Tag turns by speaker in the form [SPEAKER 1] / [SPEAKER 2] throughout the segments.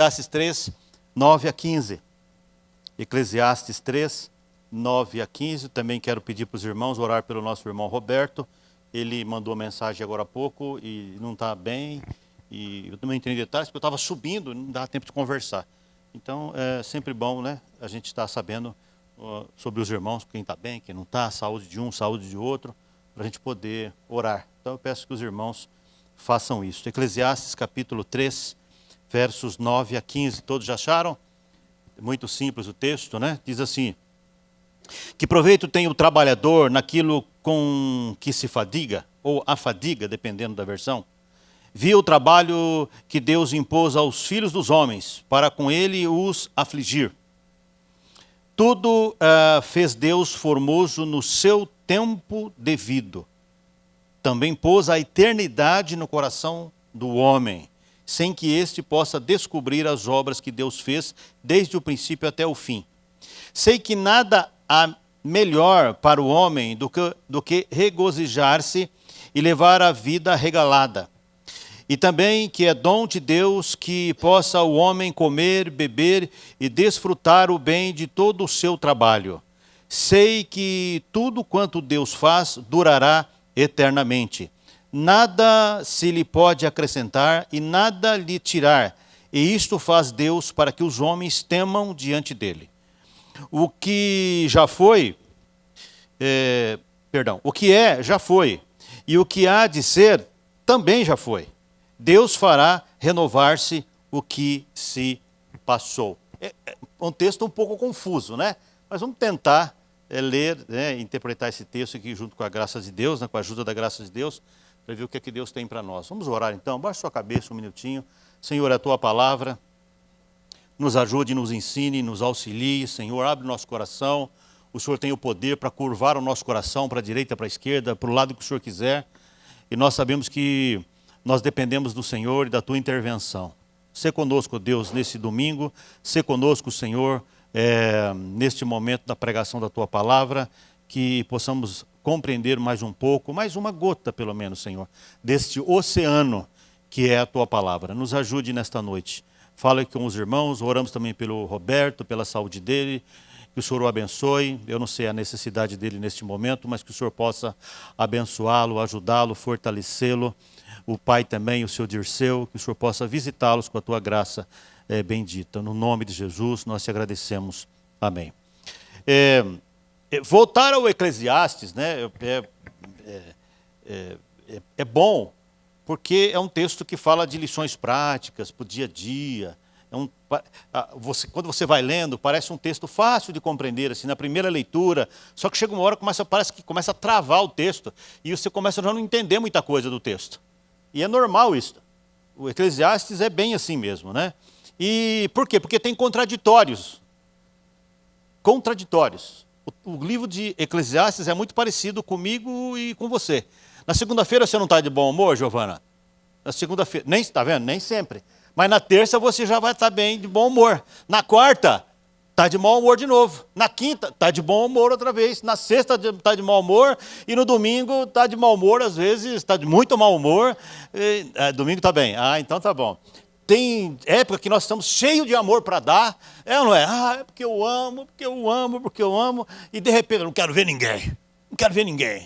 [SPEAKER 1] Eclesiastes 3, 9 a 15. Eclesiastes 3, 9 a 15. Também quero pedir para os irmãos orar pelo nosso irmão Roberto. Ele mandou mensagem agora há pouco e não está bem. E eu também entendi detalhes, porque eu estava subindo e não dava tempo de conversar. Então, é sempre bom, né? A gente estar sabendo sobre os irmãos, quem está bem, quem não está, saúde de um, saúde de outro, para a gente poder orar. Então, eu peço que os irmãos façam isso. Eclesiastes capítulo 3, versos 9 a 15. Todos já acharam? Muito simples o texto, né? Diz assim: que proveito tem o trabalhador naquilo com que se fadiga, ou afadiga, dependendo da versão? Viu o trabalho que Deus impôs aos filhos dos homens, para com ele os afligir. Tudo fez Deus formoso no seu tempo devido. Também pôs a eternidade no coração do homem, sem que este possa descobrir as obras que Deus fez desde o princípio até o fim. Sei que nada há melhor para o homem do que regozijar-se e levar a vida regalada. E também que é dom de Deus que possa o homem comer, beber e desfrutar o bem de todo o seu trabalho. Sei que tudo quanto Deus faz durará eternamente. Nada se lhe pode acrescentar e nada lhe tirar. E isto faz Deus para que os homens temam diante dele. O que já foi, o que é, já foi. E o que há de ser, também já foi. Deus fará renovar-se o que se passou. É um texto um pouco confuso, né? Mas vamos tentar ler, né, interpretar esse texto aqui junto com a graça de Deus, né, com a ajuda da graça de Deus, para ver o que é que Deus tem para nós. Vamos orar então, baixe sua cabeça um minutinho. Senhor, a tua palavra nos ajude, nos ensine, nos auxilie. Senhor, abre o nosso coração. O Senhor tem o poder para curvar o nosso coração para a direita, para a esquerda, para o lado que o Senhor quiser. E nós sabemos que nós dependemos do Senhor e da tua intervenção. Sê conosco, Deus, nesse domingo. Sê conosco, Senhor, neste momento da pregação da tua palavra, que possamos compreender mais um pouco, mais uma gota pelo menos, Senhor, deste oceano que é a tua palavra. Nos ajude nesta noite. Fala com os irmãos, oramos também pelo Roberto, pela saúde dele, que o Senhor o abençoe. Eu não sei a necessidade dele neste momento, mas que o Senhor possa abençoá-lo, ajudá-lo, fortalecê-lo. O pai também, o seu Dirceu, que o Senhor possa visitá-los com a tua graça bendita. No nome de Jesus, nós te agradecemos. Amém. Voltar ao Eclesiastes, né, é bom, porque é um texto que fala de lições práticas para o dia a dia. Quando você vai lendo, parece um texto fácil de compreender, assim, na primeira leitura, só que chega uma hora parece que começa a travar o texto, e você começa a não entender muita coisa do texto. E é normal isso. O Eclesiastes é bem assim mesmo, né? E por quê? Porque tem contraditórios. Contraditórios. O livro de Eclesiastes é muito parecido comigo e com você. Na segunda-feira você não está de bom humor, Giovana? Na segunda-feira, está vendo? Nem sempre. Mas na terça você já vai estar bem de bom humor. Na quarta, está de mau humor de novo. Na quinta, está de bom humor outra vez. Na sexta, está de mau humor. E no domingo, está de mau humor, às vezes, está de muito mau humor. Domingo está bem. Então está bom. Tem época que nós estamos cheios de amor para dar. Ou não é? É porque eu amo, porque eu amo, porque eu amo. E de repente, eu não quero ver ninguém. Não quero ver ninguém.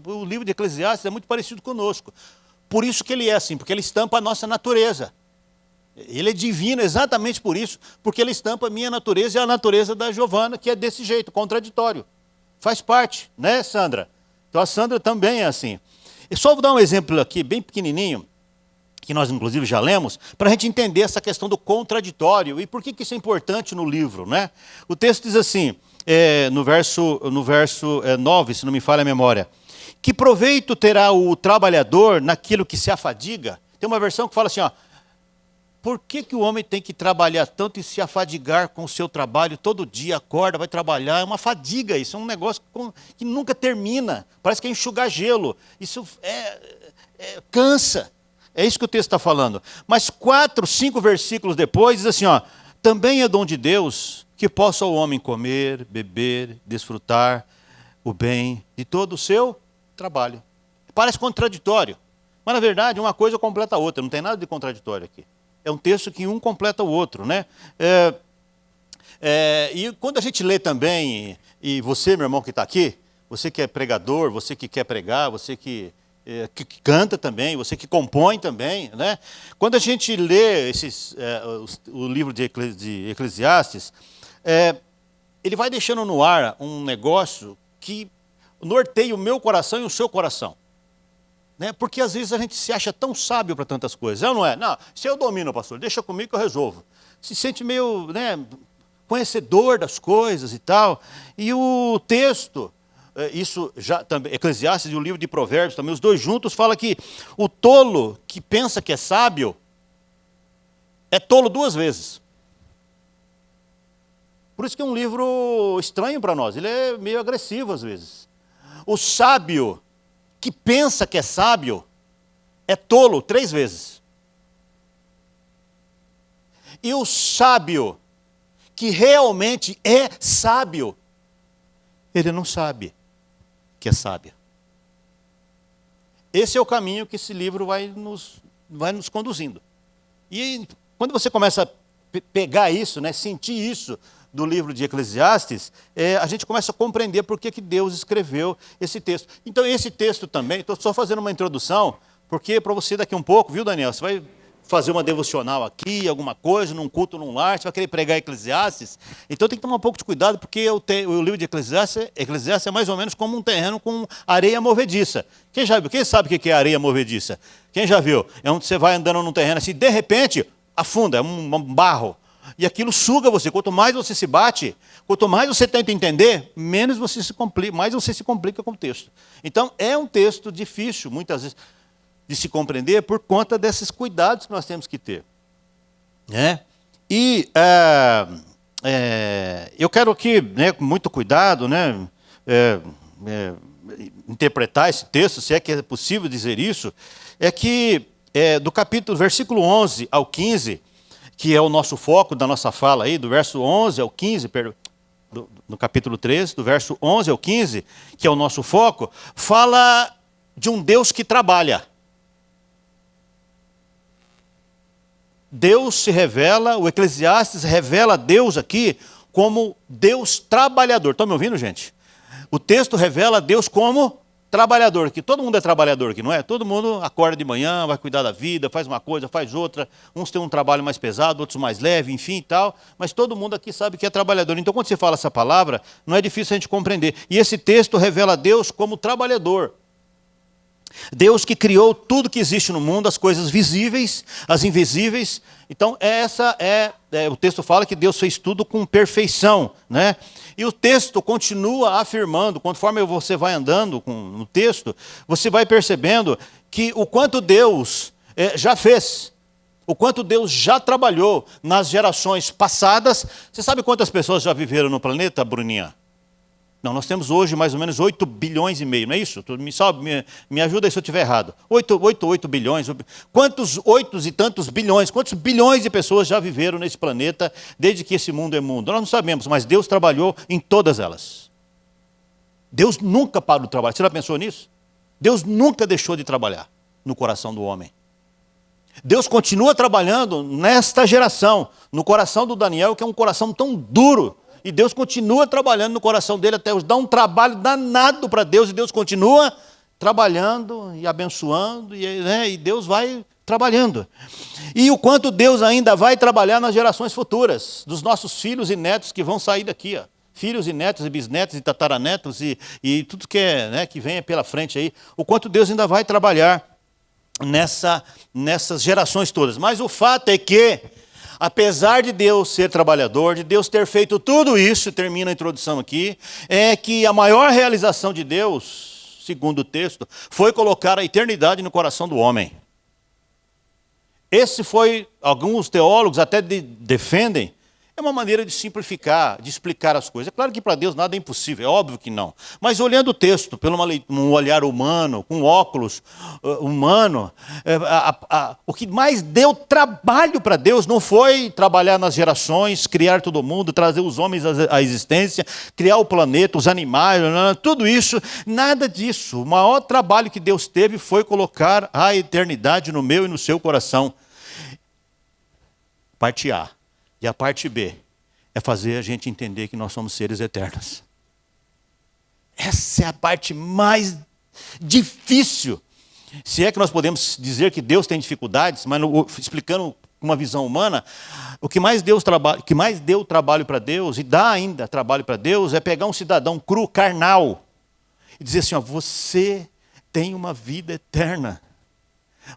[SPEAKER 1] O livro de Eclesiastes é muito parecido conosco. Por isso que ele é assim, porque ele estampa a nossa natureza. Ele é divino exatamente por isso, porque ele estampa a minha natureza e a natureza da Giovana, que é desse jeito, contraditório. Faz parte, né, Sandra? Então a Sandra também é assim. Eu só vou dar um exemplo aqui, bem pequenininho, que nós inclusive já lemos, para a gente entender essa questão do contraditório e por que isso é importante no livro, né? O texto diz assim, no verso 9, se não me falha a memória: que proveito terá o trabalhador naquilo que se afadiga? Tem uma versão que fala assim, ó: por que o homem tem que trabalhar tanto e se afadigar com o seu trabalho? Todo dia acorda, vai trabalhar, é uma fadiga isso, é um negócio que nunca termina, parece que é enxugar gelo, isso cansa. É isso que o texto está falando. Mas 4, 5 versículos depois diz assim, ó: também é dom de Deus que possa o homem comer, beber, desfrutar o bem de todo o seu trabalho. Parece contraditório, mas na verdade uma coisa completa a outra, não tem nada de contraditório aqui. É um texto que um completa o outro, né? E quando a gente lê também, e você, meu irmão que está aqui, você que é pregador, você que quer pregar, você que canta também, você que compõe também, né? Quando a gente lê o livro de Eclesiastes, ele vai deixando no ar um negócio que norteia o meu coração e o seu coração. Né? Porque às vezes a gente se acha tão sábio para tantas coisas, não é? Não, se eu domino, pastor, deixa comigo que eu resolvo. Se sente meio, né, conhecedor das coisas e tal. E o texto, isso já também, Eclesiastes e o livro de Provérbios também, os dois juntos, fala que o tolo que pensa que é sábio é tolo duas vezes. Por isso que é um livro estranho para nós, ele é meio agressivo às vezes. O sábio que pensa que é sábio é tolo 3 vezes. E o sábio que realmente é sábio, ele não sabe que é sábio. Esse é o caminho que esse livro vai nos conduzindo. E quando você começa a pegar isso, né, sentir isso do livro de Eclesiastes, a gente começa a compreender por que Deus escreveu esse texto. Então, esse texto também, estou só fazendo uma introdução, porque para você daqui um pouco, viu, Daniel, você vai fazer uma devocional aqui, alguma coisa, num culto, num lar, você vai querer pregar Eclesiastes, então tem que tomar um pouco de cuidado, porque o livro de Eclesiastes é mais ou menos como um terreno com areia movediça. Quem sabe o que é areia movediça? Quem já viu? É onde você vai andando num terreno assim, de repente, afunda, é um barro. E aquilo suga você. Quanto mais você se bate, quanto mais você tenta entender, menos você se complica, mais você se complica com o texto. Então, é um texto difícil, muitas vezes, de se compreender por conta desses cuidados que nós temos que ter. Né? E eu quero aqui, né, com muito cuidado, né, interpretar esse texto, se é que é possível dizer isso, é que do versículo 11 ao 15, que é o nosso foco da nossa fala aí, do verso 11 ao 15, no capítulo 13, do verso 11 ao 15, que é o nosso foco, fala de um Deus que trabalha. Deus se revela, o Eclesiastes revela Deus aqui como Deus trabalhador. Estão me ouvindo, gente? O texto revela Deus como trabalhador, que todo mundo é trabalhador aqui, não é? Todo mundo acorda de manhã, vai cuidar da vida, faz uma coisa, faz outra. Uns têm um trabalho mais pesado, outros mais leve, enfim e tal. Mas todo mundo aqui sabe que é trabalhador. Então, quando você fala essa palavra, não é difícil a gente compreender. E esse texto revela Deus como trabalhador. Deus que criou tudo que existe no mundo, as coisas visíveis, as invisíveis. Então, o texto fala que Deus fez tudo com perfeição, né? E o texto continua afirmando, conforme você vai andando no texto, você vai percebendo que o quanto Deus já fez, o quanto Deus já trabalhou nas gerações passadas. Você sabe quantas pessoas já viveram no planeta, Bruninha? Não, nós temos hoje mais ou menos 8 bilhões e meio, não é isso? Me ajuda aí se eu estiver errado. 8 bilhões. Quantos 8 e tantos bilhões, quantos bilhões de pessoas já viveram nesse planeta desde que esse mundo é mundo? Nós não sabemos, mas Deus trabalhou em todas elas. Deus nunca parou de trabalhar. Você já pensou nisso? Deus nunca deixou de trabalhar no coração do homem. Deus continua trabalhando nesta geração, no coração do Daniel, que é um coração tão duro. E Deus continua trabalhando no coração dele até hoje. Dá um trabalho danado para Deus, e Deus continua trabalhando e abençoando, e Deus vai trabalhando. E o quanto Deus ainda vai trabalhar nas gerações futuras, dos nossos filhos e netos que vão sair daqui. Ó. Filhos e netos e bisnetos e tataranetos e tudo que, que vem pela frente aí. O quanto Deus ainda vai trabalhar nessas gerações todas. Mas o fato é que, apesar de Deus ser trabalhador, de Deus ter feito tudo isso, termina a introdução aqui, é que a maior realização de Deus, segundo o texto, foi colocar a eternidade no coração do homem. Esse foi, alguns teólogos até defendem, é uma maneira de simplificar, de explicar as coisas. É claro que para Deus nada é impossível, é óbvio que não. Mas olhando o texto, pelo um olhar humano, com óculos humano, o que mais deu trabalho para Deus não foi trabalhar nas gerações, criar todo mundo, trazer os homens à existência, criar o planeta, os animais, tudo isso, nada disso. O maior trabalho que Deus teve foi colocar a eternidade no meu e no seu coração. Parte A. E a parte B é fazer a gente entender que nós somos seres eternos. Essa é a parte mais difícil. Se é que nós podemos dizer que Deus tem dificuldades, mas explicando com uma visão humana, o que mais deu trabalho para Deus, e dá ainda trabalho para Deus, é pegar um cidadão cru, carnal, e dizer assim, ó, você tem uma vida eterna.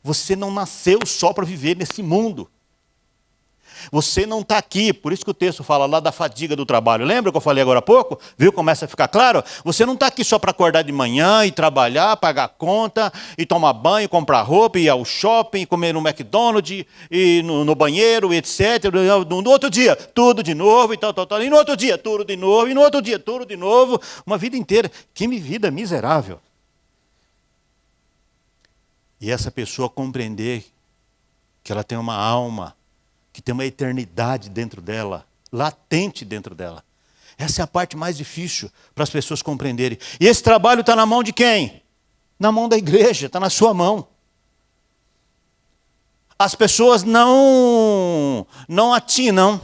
[SPEAKER 1] Você não nasceu só para viver nesse mundo. Você não está aqui, por isso que o texto fala lá da fadiga do trabalho. Lembra que eu falei agora há pouco? Viu? Começa a ficar claro? Você não está aqui só para acordar de manhã e trabalhar, pagar conta, e tomar banho, comprar roupa, ir ao shopping, comer no McDonald's, e no banheiro, etc. No outro dia, tudo de novo, e tal. E no outro dia, tudo de novo, e no outro dia, tudo de novo. Uma vida inteira. Que vida miserável. E essa pessoa compreender que ela tem uma alma, que tem uma eternidade dentro dela, latente dentro dela. Essa é a parte mais difícil para as pessoas compreenderem. E esse trabalho está na mão de quem? Na mão da igreja, está na sua mão. As pessoas não atinam,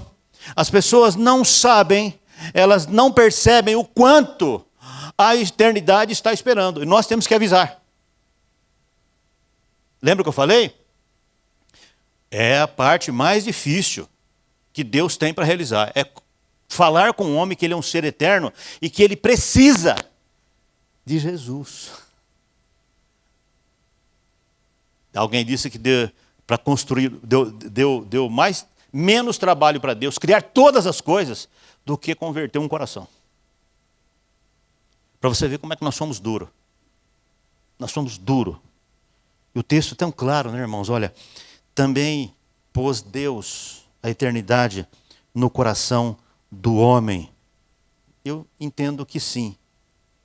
[SPEAKER 1] as pessoas não sabem, elas não percebem o quanto a eternidade está esperando. E nós temos que avisar. Lembra o que eu falei? É a parte mais difícil que Deus tem para realizar. É falar com o homem que ele é um ser eterno e que ele precisa de Jesus. Alguém disse que para construir, deu menos trabalho para Deus criar todas as coisas do que converter um coração. Para você ver como é que nós somos duros. Nós somos duros. E o texto é tão claro, né, irmãos? Olha, também pôs Deus a eternidade no coração do homem. Eu entendo que sim,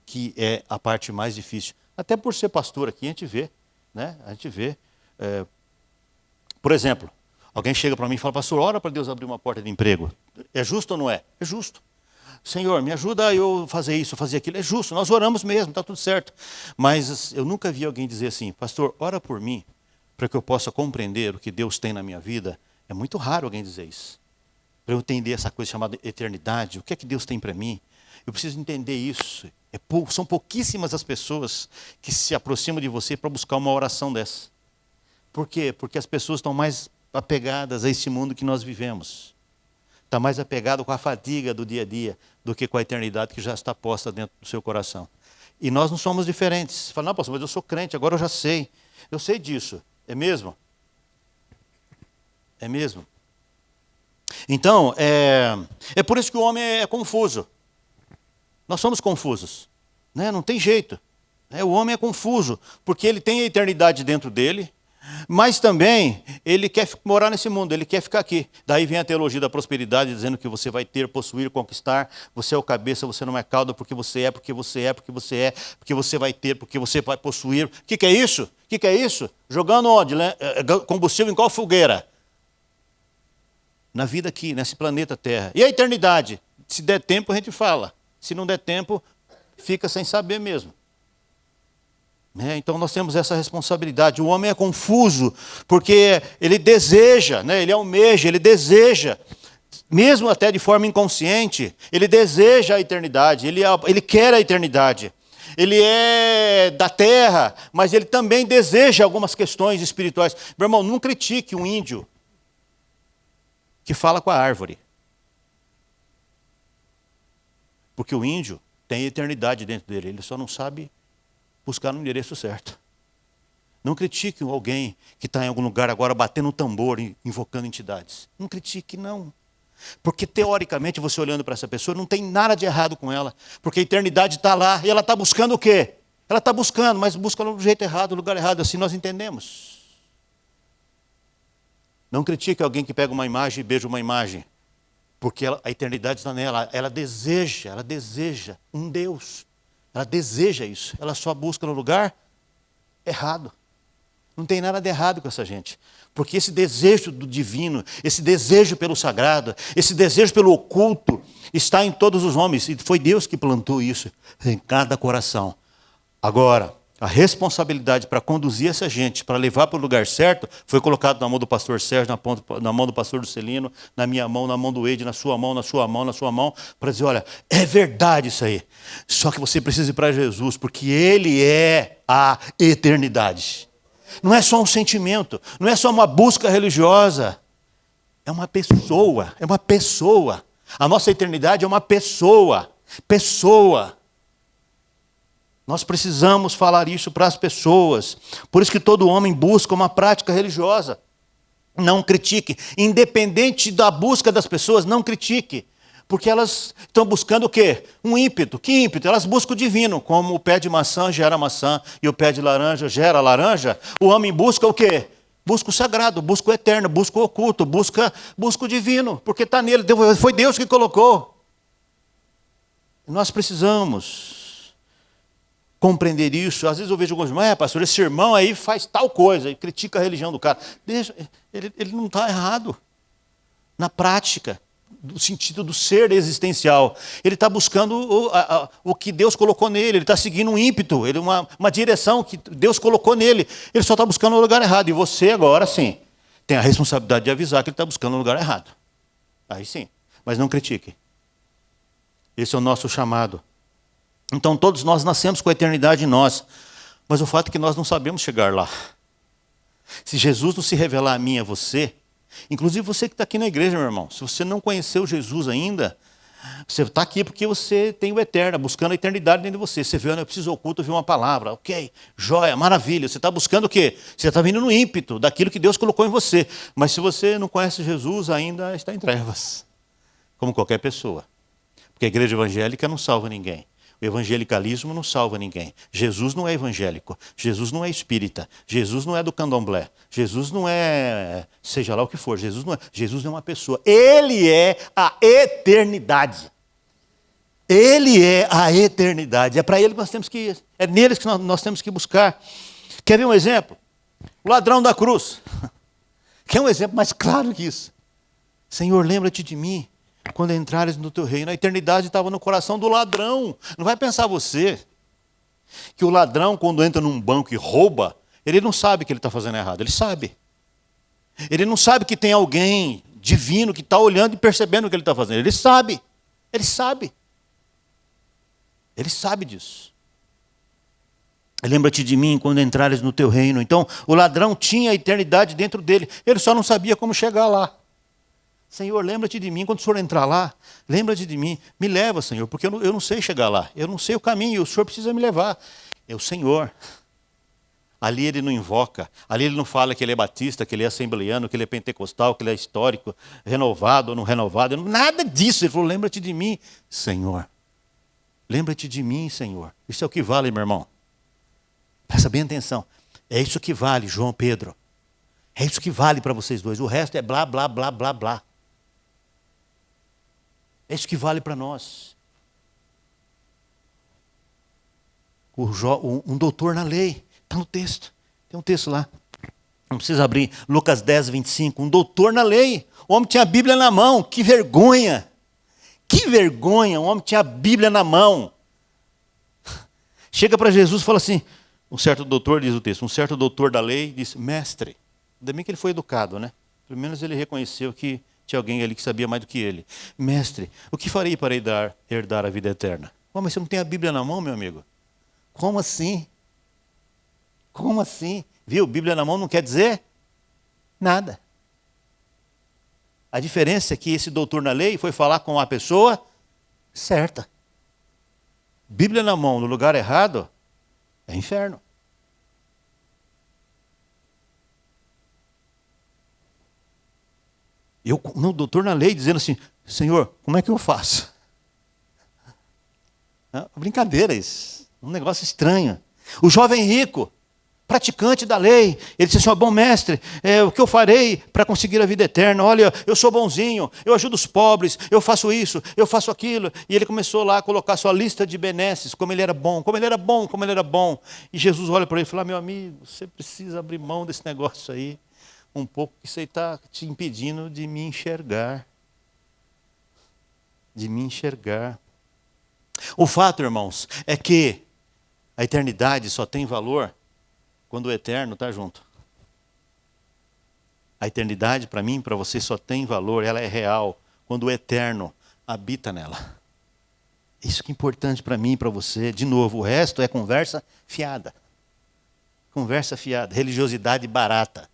[SPEAKER 1] que é a parte mais difícil. Até por ser pastor aqui, a gente vê, né? A gente vê. Por exemplo, alguém chega para mim e fala, pastor, ora para Deus abrir uma porta de emprego. É justo ou não é? É justo. Senhor, me ajuda eu fazer isso, fazer aquilo. É justo, nós oramos mesmo, está tudo certo. Mas eu nunca vi alguém dizer assim, pastor, ora por mim, para que eu possa compreender o que Deus tem na minha vida. É muito raro alguém dizer isso. Para eu entender essa coisa chamada eternidade, o que é que Deus tem para mim? Eu preciso entender isso. São pouquíssimas as pessoas que se aproximam de você para buscar uma oração dessa. Por quê? Porque as pessoas estão mais apegadas a esse mundo que nós vivemos. Está mais apegado com a fadiga do dia a dia do que com a eternidade que já está posta dentro do seu coração. E nós não somos diferentes. Você fala, não, pastor, mas eu sou crente, agora eu já sei. Eu sei disso. É mesmo? É mesmo? Então, é por isso que o homem é confuso. Nós somos confusos. Né? Não tem jeito. O homem é confuso, porque ele tem a eternidade dentro dele, mas também ele quer morar nesse mundo, ele quer ficar aqui. Daí vem a teologia da prosperidade, dizendo que você vai ter, possuir, conquistar. Você é o cabeça, você não é cauda, porque você é, porque você é, porque você é, porque você vai ter, porque você vai possuir. O que é isso? O que é isso? Jogando onde? Combustível em qual fogueira? Na vida aqui, nesse planeta Terra. E a eternidade? Se der tempo, a gente fala. Se não der tempo, fica sem saber mesmo. Então nós temos essa responsabilidade. O homem é confuso, porque ele deseja, ele almeja, ele deseja, mesmo até de forma inconsciente, ele deseja a eternidade, ele quer a eternidade. Ele é da terra, mas ele também deseja algumas questões espirituais. Meu irmão, não critique um índio que fala com a árvore. Porque o índio tem eternidade dentro dele, ele só não sabe buscar no endereço certo. Não critique alguém que está em algum lugar agora batendo um tambor, invocando entidades. Não critique, não. Porque teoricamente, você olhando para essa pessoa, não tem nada de errado com ela. Porque a eternidade está lá e ela está buscando o quê? Ela está buscando, mas busca no jeito errado, no lugar errado. Assim nós entendemos. Não critique alguém que pega uma imagem e beija uma imagem. Porque a eternidade está nela. Ela deseja um Deus. Ela deseja isso. Ela só busca no lugar errado. Não tem nada de errado com essa gente. Porque esse desejo do divino, esse desejo pelo sagrado, esse desejo pelo oculto, está em todos os homens. E foi Deus que plantou isso em cada coração. Agora, A responsabilidade para conduzir essa gente, para levar para o lugar certo, foi colocado na mão do pastor Sérgio, na mão do pastor Juscelino, na minha mão, na mão do Eide, na sua mão, na sua mão, na sua mão, para dizer, olha, é verdade isso aí. Só que você precisa ir para Jesus, porque Ele é a eternidade. Não é só um sentimento, não é só uma busca religiosa. É uma pessoa, é uma pessoa. A nossa eternidade é uma pessoa, pessoa. Nós precisamos falar isso para as pessoas. Por isso que todo homem busca uma prática religiosa. Não critique. Independente da busca das pessoas, não critique. Porque elas estão buscando o quê? Um ímpeto. Que ímpeto? Elas buscam o divino. Como o pé de maçã gera maçã e o pé de laranja gera laranja, o homem busca o quê? Busca o sagrado, busca o eterno, busca o oculto, busca o divino. Porque está nele. Foi Deus que colocou. Nós precisamos compreender isso. Às vezes eu vejo alguns irmãos, pastor, esse irmão aí faz tal coisa, e critica a religião do cara. Deixa, ele não está errado. Na prática, no sentido do ser existencial. Ele está buscando o que Deus colocou nele, ele está seguindo um ímpeto, uma direção que Deus colocou nele. Ele só está buscando o lugar errado. E você agora, sim, tem a responsabilidade de avisar que ele está buscando o lugar errado. Aí sim, mas não critique. Esse é o nosso chamado. Então todos nós nascemos com a eternidade em nós, mas o fato é que nós não sabemos chegar lá. Se Jesus não se revelar a mim e a você, inclusive você que está aqui na igreja, meu irmão, se você não conheceu Jesus ainda, você está aqui porque você tem o eterno, buscando a eternidade dentro de você. Você vê, eu preciso oculto ouvir uma palavra, ok, joia, maravilha. Você está buscando o quê? Você está vindo no ímpeto daquilo que Deus colocou em você. Mas se você não conhece Jesus, ainda está em trevas, como qualquer pessoa. Porque a igreja evangélica não salva ninguém. O evangelicalismo não salva ninguém. Jesus não é evangélico. Jesus não é espírita. Jesus não é do candomblé. Jesus não é, seja lá o que for. Jesus não é. Jesus é uma pessoa. Ele é a eternidade. Ele é a eternidade. É para ele que nós temos que ir. É neles que nós temos que buscar. Quer ver um exemplo? O ladrão da cruz. Quer um exemplo mais claro que isso? Senhor, lembra-te de mim quando entrares no teu reino. A eternidade estava no coração do ladrão. Não vai pensar você que o ladrão, quando entra num banco e rouba, ele não sabe que ele está fazendo errado. Ele sabe. Ele não sabe que tem alguém divino que está olhando e percebendo o que ele está fazendo. Ele sabe. Ele sabe. Ele sabe disso. Lembra-te de mim quando entrares no teu reino. Então, o ladrão tinha a eternidade dentro dele. Ele só não sabia como chegar lá. Senhor, lembra-te de mim, quando o Senhor entrar lá, lembra-te de mim, me leva, Senhor, porque eu não sei chegar lá, eu não sei o caminho, e o Senhor precisa me levar. É o Senhor. Ali ele não invoca, ali ele não fala que ele é batista, que ele é assembleano, que ele é pentecostal, que ele é histórico, renovado ou não renovado, nada disso. Ele falou, lembra-te de mim, Senhor. Lembra-te de mim, Senhor. Isso é o que vale, meu irmão. Presta bem atenção. É isso que vale, João Pedro. É isso que vale para vocês dois. O resto é blá, blá, blá, blá, blá. É isso que vale para nós. Um doutor na lei, está no texto. Tem um texto lá. Não precisa abrir. Lucas 10, 25. Um doutor na lei. O homem tinha a Bíblia na mão. Que vergonha. Que vergonha. O homem tinha a Bíblia na mão. Chega para Jesus e fala assim, um certo doutor, diz o texto, um certo doutor da lei disse, mestre. Ainda bem que ele foi educado, né? Pelo menos ele reconheceu que tinha alguém ali que sabia mais do que ele. Mestre, o que farei para herdar a vida eterna? Oh, mas você não tem a Bíblia na mão, meu amigo? Como assim? Como assim? Viu? Bíblia na mão não quer dizer nada. A diferença é que esse doutor na lei foi falar com a pessoa certa. Bíblia na mão no lugar errado é inferno. O doutor na lei dizendo assim, Senhor, como é que eu faço? Brincadeira isso, um negócio estranho. O jovem rico, praticante da lei, ele disse assim, bom mestre, o que eu farei para conseguir a vida eterna? Olha, eu sou bonzinho, eu ajudo os pobres, eu faço isso, eu faço aquilo. E ele começou lá a colocar sua lista de benesses, como ele era bom, como ele era bom, como ele era bom. E Jesus olha para ele e fala, meu amigo, você precisa abrir mão desse negócio aí. Um pouco que isso aí está te impedindo de me enxergar. De me enxergar. O fato, irmãos, é que A eternidade só tem valor quando o eterno está junto. A eternidade, para mim, para você, só tem valor, ela é real, quando o eterno habita nela. Isso que é importante para mim e para você. De novo, o resto é conversa fiada. Conversa fiada, religiosidade barata.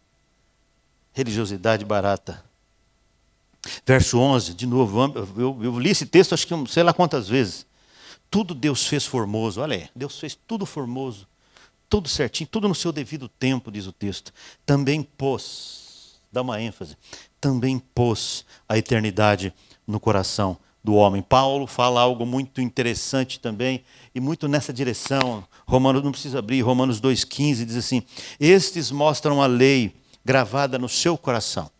[SPEAKER 1] Religiosidade barata. Verso 11, de novo, eu li esse texto acho que sei lá quantas vezes. Tudo Deus fez formoso, olha aí, Deus fez tudo formoso, tudo certinho, tudo no seu devido tempo, diz o texto. Também pôs, dá uma ênfase, também pôs a eternidade no coração do homem. Paulo fala algo muito interessante também, e muito nessa direção. Romanos, não precisa abrir, Romanos 2,15 diz assim: estes mostram a lei gravada no seu coração,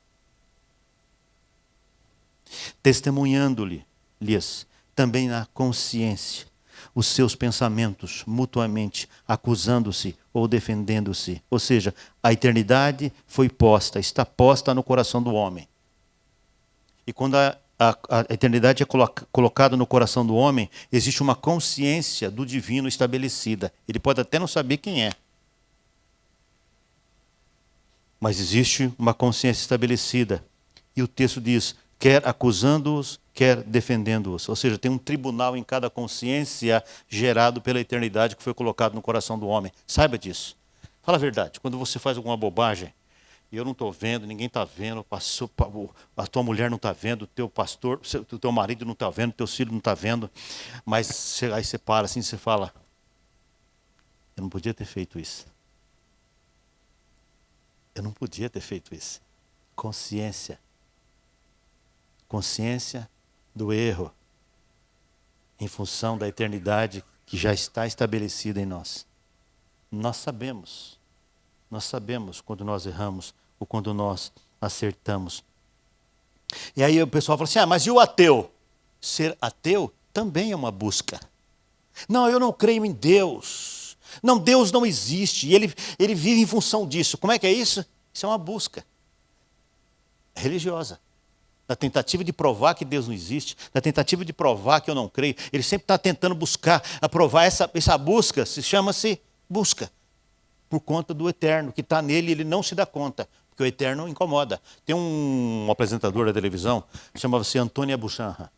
[SPEAKER 1] testemunhando-lhes também na consciência os seus pensamentos mutuamente, acusando-se ou defendendo-se. Ou seja, a eternidade foi posta, está posta no coração do homem. E quando a eternidade é colocada no coração do homem, existe uma consciência do divino estabelecida. Ele pode até não saber quem é, mas existe uma consciência estabelecida. E o texto diz, quer acusando-os, quer defendendo-os. Ou seja, tem um tribunal em cada consciência gerado pela eternidade que foi colocado no coração do homem. Saiba disso. Fala a verdade, quando você faz alguma bobagem, e eu não estou vendo, ninguém está vendo, a tua mulher não está vendo, o teu pastor, o teu marido não está vendo, o teu filho não está vendo, mas aí você para assim, você fala, eu não podia ter feito isso. Eu não podia ter feito isso. Consciência. Consciência do erro, em função da eternidade que já está estabelecida em nós. Nós sabemos quando nós erramos ou quando nós acertamos. E aí o pessoal fala assim, mas e o ateu? Ser ateu também é uma busca. Não, eu não creio em Deus. Não, Deus não existe. E ele vive em função disso. Como é que é isso? Isso é uma busca religiosa. Na tentativa de provar que Deus não existe, na tentativa de provar que eu não creio, ele sempre está tentando buscar, aprovar essa busca, chama-se busca, por conta do eterno, que está nele e ele não se dá conta, porque o eterno incomoda. Tem um apresentador da televisão, chamava-se Antônio Abujanra.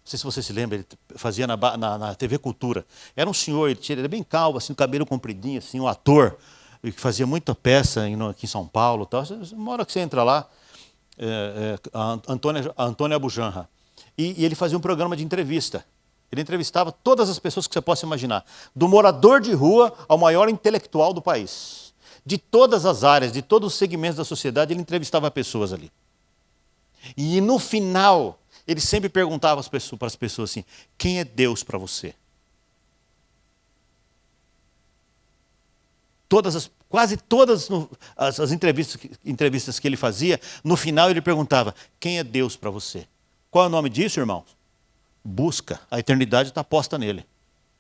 [SPEAKER 1] Não sei se você se lembra, ele fazia na TV Cultura. Era um senhor, ele era bem calvo, assim, o cabelo compridinho, assim, um ator, que fazia muita peça aqui em São Paulo. Tal. Uma hora que você entra lá, Antônio Abujanra. E ele fazia um programa de entrevista. Ele entrevistava todas as pessoas que você possa imaginar. Do morador de rua ao maior intelectual do país. De todas as áreas, de todos os segmentos da sociedade, ele entrevistava pessoas ali. E no final, ele sempre perguntava para as pessoas assim, quem é Deus para você? Quase todas as entrevistas que ele fazia, no final ele perguntava, quem é Deus para você? Qual é o nome disso, irmãos? Busca. A eternidade está posta nele.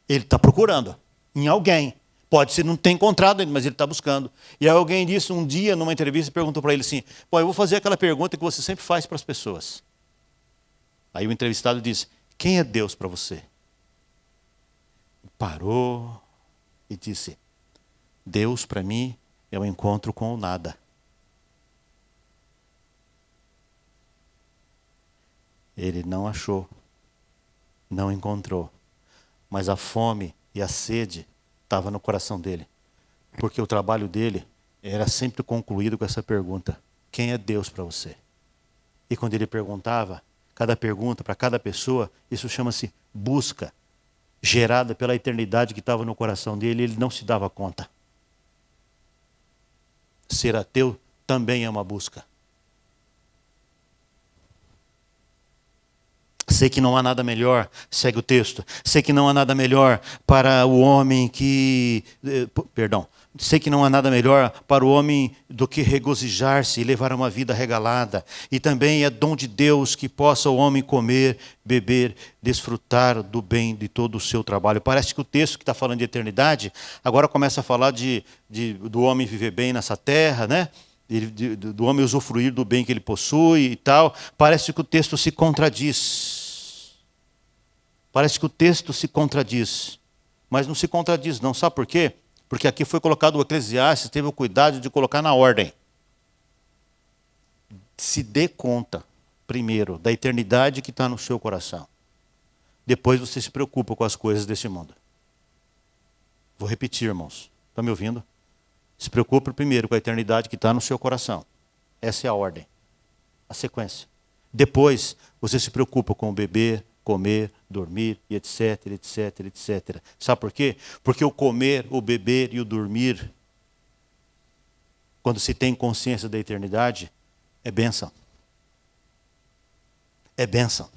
[SPEAKER 1] Ele está procurando em alguém. Pode ser não ter encontrado ainda, mas ele está buscando. E aí alguém disse um dia, numa entrevista, perguntou para ele assim, eu vou fazer aquela pergunta que você sempre faz para as pessoas. Aí o entrevistado disse, quem é Deus para você? Parou e disse, Deus, para mim, é um encontro com o nada. Ele não achou, não encontrou, mas a fome e a sede estavam no coração dele, porque o trabalho dele era sempre concluído com essa pergunta, quem é Deus para você? E quando ele perguntava, cada pergunta para cada pessoa, isso chama-se busca, gerada pela eternidade que estava no coração dele, ele não se dava conta. Ser ateu também é uma busca. Sei que não há nada melhor, segue o texto, sei que não há nada melhor para o homem sei que não há nada melhor para o homem do que regozijar-se e levar uma vida regalada. E também é dom de Deus que possa o homem comer, beber, desfrutar do bem de todo o seu trabalho. Parece que o texto que está falando de eternidade, agora começa a falar do homem viver bem nessa terra, né? Do homem usufruir do bem que ele possui e tal. Parece que o texto se contradiz. mas não se contradiz não. Sabe por quê? Porque aqui foi colocado o Eclesiastes, teve o cuidado de colocar na ordem. Se dê conta, primeiro, da eternidade que está no seu coração. Depois você se preocupa com as coisas desse mundo. Vou repetir, irmãos. Estão me ouvindo? Se preocupe primeiro com a eternidade que está no seu coração. Essa é a ordem, a sequência. Depois, você se preocupa com o beber, comer, dormir, e etc, etc, etc. Sabe por quê? Porque o comer, o beber e o dormir, quando se tem consciência da eternidade, é bênção. É bênção.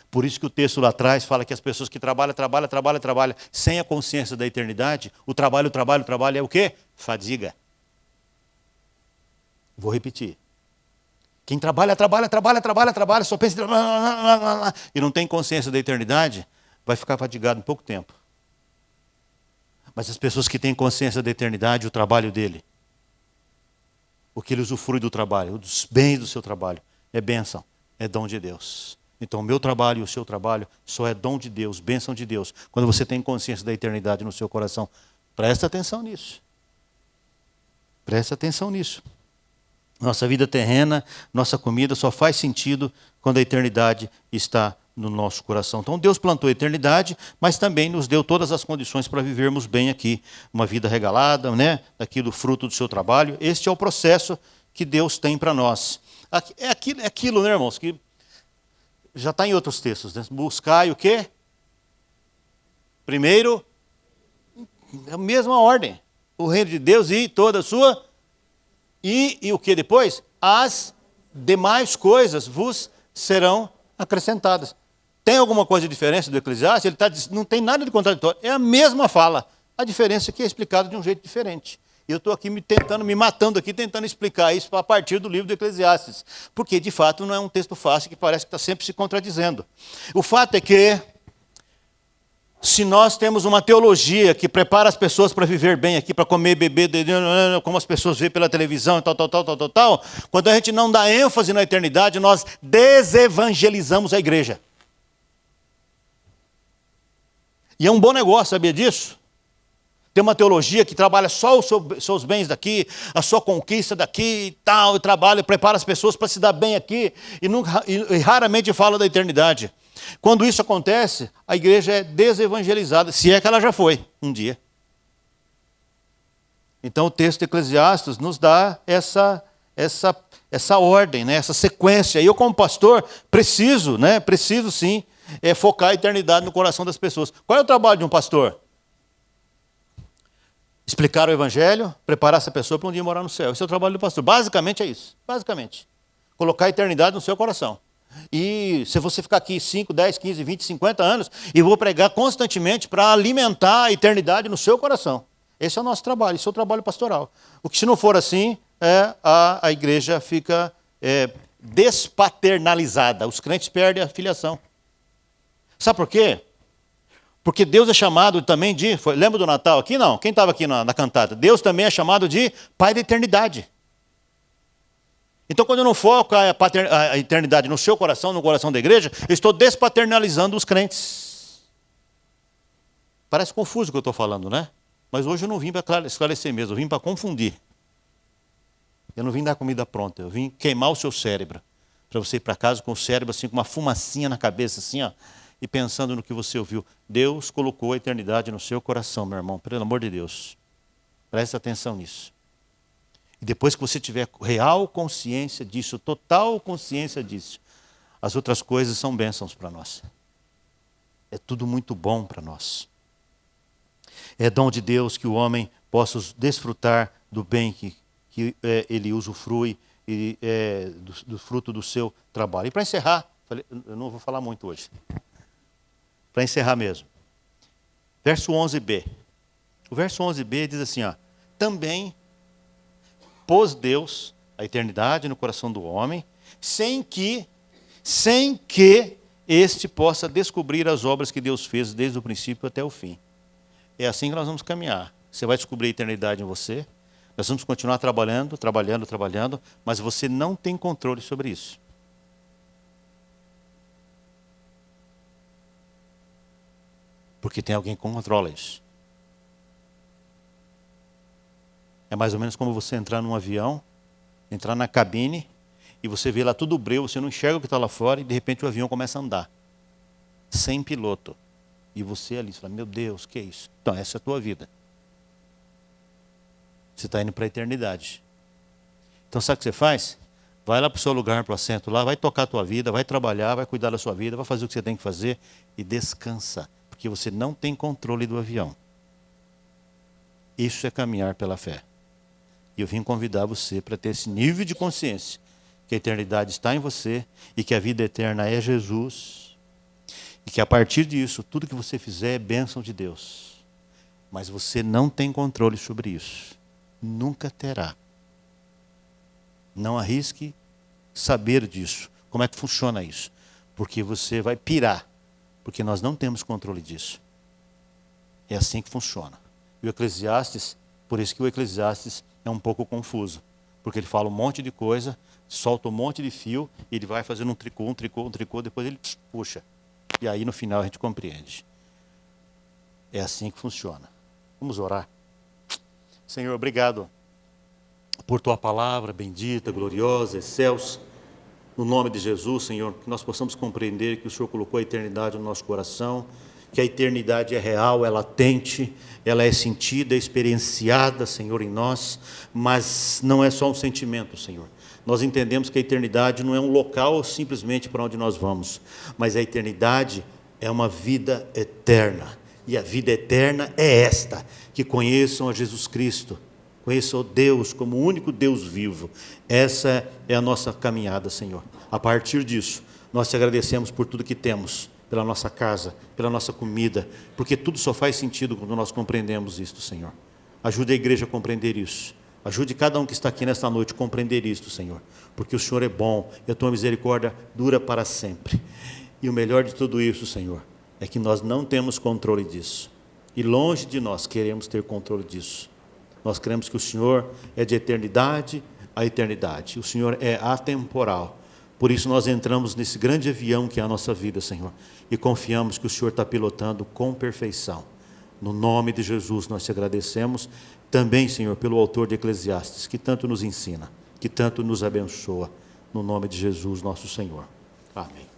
[SPEAKER 1] Por isso que o texto lá atrás fala que as pessoas que trabalham, sem a consciência da eternidade, o trabalho é o quê? Fadiga. Vou repetir. Quem trabalha, só pensa e não tem consciência da eternidade, vai ficar fadigado em pouco tempo. Mas as pessoas que têm consciência da eternidade, o trabalho dele, o que ele usufrui do trabalho, dos bens do seu trabalho, é bênção, é dom de Deus. Então o meu trabalho e o seu trabalho só é dom de Deus, bênção de Deus. Quando você tem consciência da eternidade no seu coração, presta atenção nisso. Presta atenção nisso. Nossa vida terrena, nossa comida só faz sentido quando a eternidade está no nosso coração. Então Deus plantou a eternidade, mas também nos deu todas as condições para vivermos bem aqui. Uma vida regalada, né? Daquilo fruto do seu trabalho. Este é o processo que Deus tem para nós. É aquilo, né, irmãos, que já está em outros textos, né? Buscai o quê? Primeiro, a mesma ordem. O reino de Deus e toda a sua... E o que depois? As demais coisas vos serão acrescentadas. Tem alguma coisa de diferença do Eclesiastes? Ele não tem nada de contraditório. É a mesma fala. A diferença é que é explicado de um jeito diferente. E eu estou aqui me matando aqui, tentando explicar isso a partir do livro do Eclesiastes. Porque, de fato, não é um texto fácil que parece que está sempre se contradizendo. O fato é que, se nós temos uma teologia que prepara as pessoas para viver bem aqui, para comer, beber, como as pessoas veem pela televisão, tal, quando a gente não dá ênfase na eternidade, nós desevangelizamos a igreja. E é um bom negócio, sabia disso? Tem uma teologia que trabalha só os seus bens daqui, a sua conquista daqui e tal, e trabalha, prepara as pessoas para se dar bem aqui, e raramente fala da eternidade. Quando isso acontece, a igreja é desevangelizada, se é que ela já foi um dia. Então o texto de Eclesiastes nos dá essa ordem, né? Essa sequência. E eu, como pastor, preciso sim, focar a eternidade no coração das pessoas. Qual é o trabalho de um pastor? Explicar o evangelho, preparar essa pessoa para um dia morar no céu. Esse é o trabalho do pastor. Basicamente é isso. Basicamente. Colocar a eternidade no seu coração. E se você ficar aqui 5, 10, 15, 20, 50 anos, eu vou pregar constantemente para alimentar a eternidade no seu coração. Esse é o nosso trabalho, esse é o trabalho pastoral. O que, se não for assim, a igreja fica despaternalizada. Os crentes perdem a filiação. Sabe por quê? Porque Deus é chamado também de... lembra do Natal aqui? Não. Quem estava aqui na cantata? Deus também é chamado de Pai da eternidade. Então, quando eu não foco a eternidade no seu coração, no coração da igreja, eu estou despaternalizando os crentes. Parece confuso o que eu estou falando, né? Mas hoje eu não vim para esclarecer mesmo, eu vim para confundir. Eu não vim dar comida pronta, eu vim queimar o seu cérebro. Para você ir para casa com o cérebro assim, com uma fumacinha na cabeça, assim, ó, e pensando no que você ouviu. Deus colocou a eternidade no seu coração, meu irmão, pelo amor de Deus. Preste atenção nisso. E depois que você tiver real consciência disso, total consciência disso, as outras coisas são bênçãos para nós. É tudo muito bom para nós. É dom de Deus que o homem possa desfrutar do bem que ele usufrui do fruto do seu trabalho. E para encerrar, eu não vou falar muito hoje. Para encerrar mesmo. Verso 11b. O verso 11b diz assim, ó, também pôs Deus a eternidade no coração do homem, sem que este possa descobrir as obras que Deus fez desde o princípio até o fim. É assim que nós vamos caminhar. Você vai descobrir a eternidade em você, nós vamos continuar trabalhando, mas você não tem controle sobre isso. Porque tem alguém que controla isso. É mais ou menos como você entrar num avião, entrar na cabine, e você vê lá tudo breu, você não enxerga o que está lá fora, e de repente o avião começa a andar. Sem piloto. E você ali, você fala, meu Deus, que é isso? Então, essa é a tua vida. Você está indo para a eternidade. Então, sabe o que você faz? Vai lá para o seu lugar, para o assento lá, vai tocar a tua vida, vai trabalhar, vai cuidar da sua vida, vai fazer o que você tem que fazer e descansa. Porque você não tem controle do avião. Isso é caminhar pela fé. E eu vim convidar você para ter esse nível de consciência, que a eternidade está em você e que a vida eterna é Jesus. E que a partir disso, tudo que você fizer é bênção de Deus. Mas você não tem controle sobre isso. Nunca terá. Não arrisque saber disso. Como é que funciona isso? Porque você vai pirar. Porque nós não temos controle disso. É assim que funciona. E o Eclesiastes, por isso que o Eclesiastes é um pouco confuso. Porque ele fala um monte de coisa, solta um monte de fio, e ele vai fazendo um tricô, depois ele puxa. E aí no final a gente compreende. É assim que funciona. Vamos orar. Senhor, obrigado por tua palavra bendita, gloriosa, excelsa. No nome de Jesus, Senhor, que nós possamos compreender que o Senhor colocou a eternidade no nosso coração, que a eternidade é real, é latente, ela é sentida, é experienciada, Senhor, em nós, mas não é só um sentimento, Senhor. Nós entendemos que a eternidade não é um local simplesmente para onde nós vamos, mas a eternidade é uma vida eterna. E a vida eterna é esta, que conheçam a Jesus Cristo, conheçam o Deus como o único Deus vivo. Essa é a nossa caminhada, Senhor. A partir disso, nós te agradecemos por tudo que temos, pela nossa casa, pela nossa comida, porque tudo só faz sentido quando nós compreendemos isto, Senhor. Ajude a igreja a compreender isso. Ajude cada um que está aqui nesta noite a compreender isto, Senhor, porque o Senhor é bom e a tua misericórdia dura para sempre. E o melhor de tudo isso, Senhor, é que nós não temos controle disso. E longe de nós queremos ter controle disso. Nós cremos que o Senhor é de eternidade a eternidade. O Senhor é atemporal. Por isso nós entramos nesse grande avião que é a nossa vida, Senhor, e confiamos que o Senhor está pilotando com perfeição. No nome de Jesus nós te agradecemos. Também, Senhor, pelo autor de Eclesiastes, que tanto nos ensina, que tanto nos abençoa. No nome de Jesus, nosso Senhor. Amém.